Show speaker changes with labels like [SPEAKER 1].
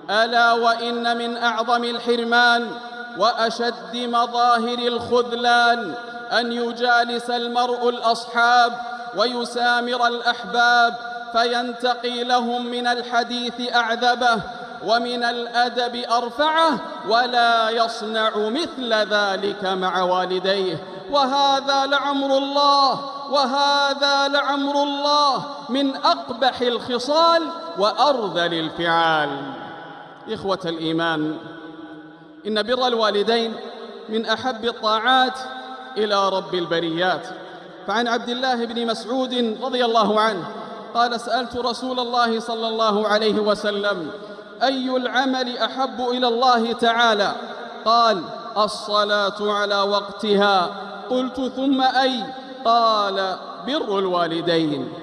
[SPEAKER 1] ألا وإن من أعظم الحرمان وأشد مظاهر الخذلان أن يجالس المرء الأصحاب ويسامر الأحباب فينتقي لهم من الحديث أعذبه ومن الأدب أرفعه ولا يصنع مثل ذلك مع والديه. وهذا لعمر الله من أقبح الخصال وأرذل الفعال. إخوة الإيمان، إن بر الوالدين من أحب الطاعات إلى رب البريات. فعن عبد الله بن مسعود رضي الله عنه قال: سألت رسول الله صلى الله عليه وسلم: أي العمل أحب إلى الله تعالى؟ قال: الصلاة على وقتها. قلت: ثم أي؟ قال: بر الوالدين.